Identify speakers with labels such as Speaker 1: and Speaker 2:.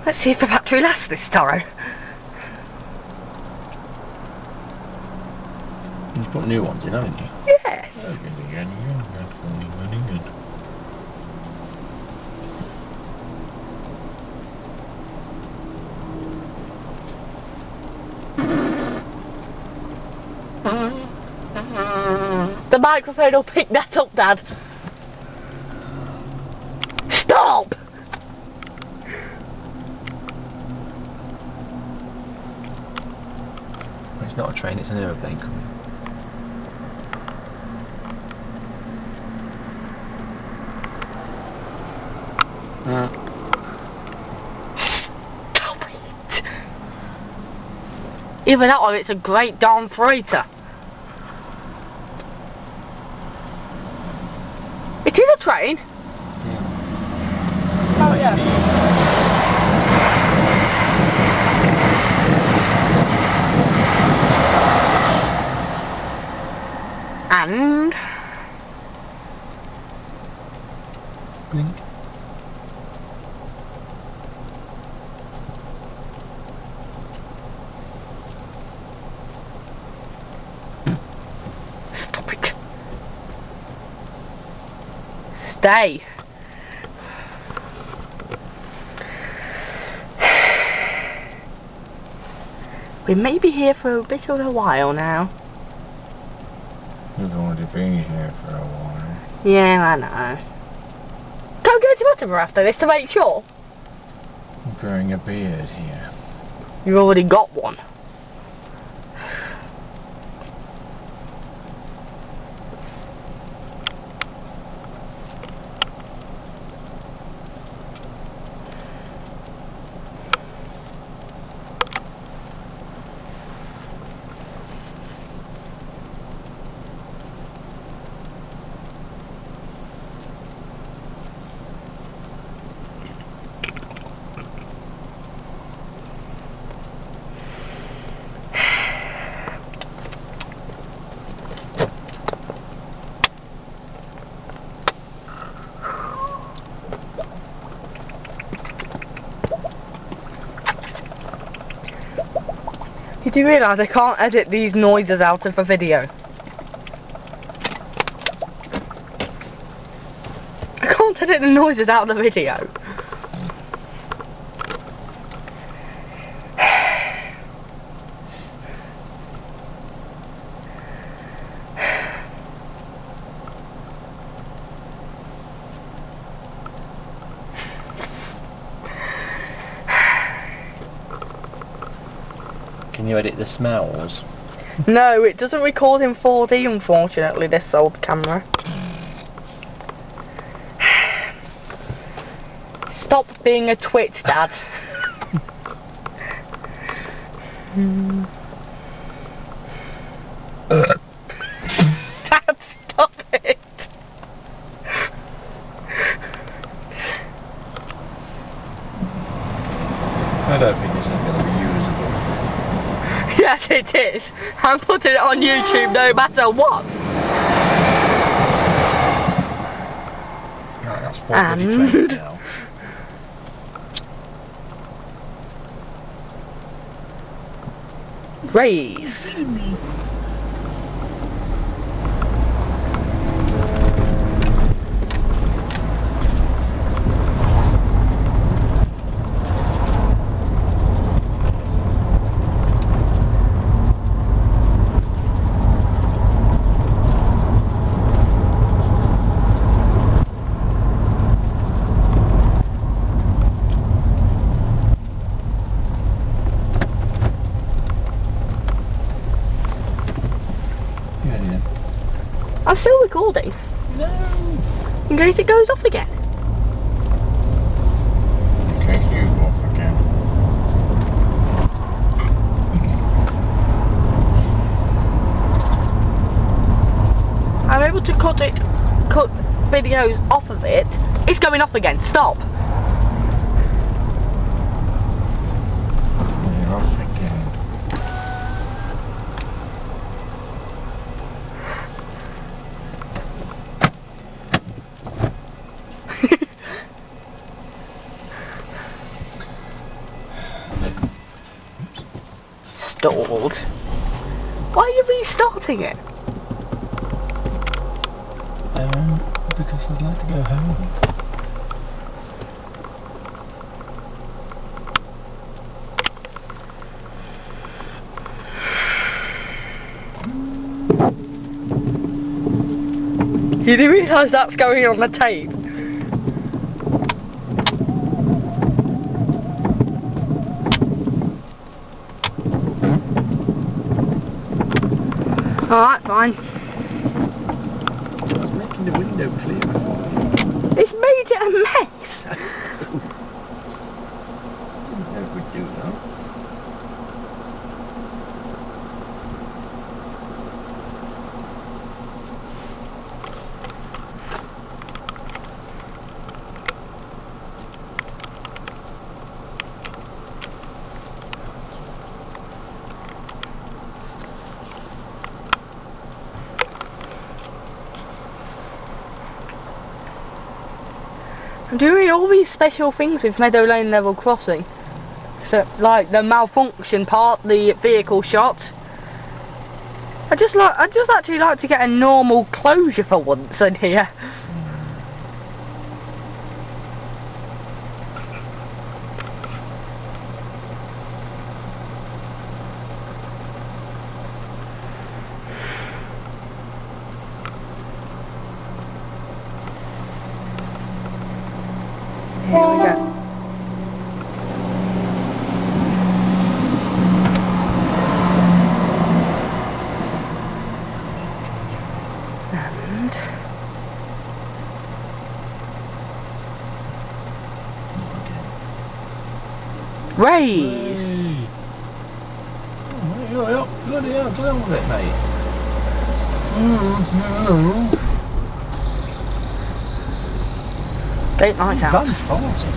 Speaker 1: Let's see if the battery lasts this time.
Speaker 2: You've put new ones in, haven't you?
Speaker 1: Yes.
Speaker 2: Oh, really good. That's really good.
Speaker 1: The microphone will pick that up, Dad. Stop!
Speaker 2: It's not a train, it's an aeroplane coming.
Speaker 1: Stop it! Either that or it's a great darn freighter. It is a train. Oh yeah. And
Speaker 2: Blink.
Speaker 1: stop it. Stay. We may be here for a bit of a while now.
Speaker 2: We've already been here for a while.
Speaker 1: Yeah, I know. Go get to Butterbur after this to make sure.
Speaker 2: I'm growing a beard here.
Speaker 1: You've already got one. You do realise I can't edit these noises out of a video? I can't edit the noises out of the video.
Speaker 2: Can you edit the smells?
Speaker 1: No, it doesn't record in 4D, unfortunately, this old camera. Stop being a twit, Dad. Dad, stop it.
Speaker 2: I don't think this is going to be usable.
Speaker 1: Yes, it is. I'm putting it on YouTube no matter what.
Speaker 2: Right, that's 4 bloody trains now.
Speaker 1: Raise. I'm still recording.
Speaker 2: No.
Speaker 1: In case it goes off again.
Speaker 2: Okay, you go off again.
Speaker 1: I'm able to cut videos off of it. It's going off again. Stop.
Speaker 2: You're off again.
Speaker 1: installed. Why are you restarting it?
Speaker 2: Because I'd like to go home.
Speaker 1: You do realise that's going on the tape? Alright, fine.
Speaker 2: I was making the window clearer for you.
Speaker 1: It's made it a mess.
Speaker 2: Didn't know we'd do that.
Speaker 1: I'm doing all these special things with Meadow Lane level crossing. So, like the malfunction part, the vehicle shot. I just actually like to get a normal closure for once in here. Here we go. And raise.
Speaker 2: Oh, bloody hell, get on with it, mate.
Speaker 1: Gate lights out.
Speaker 2: Van's faulty.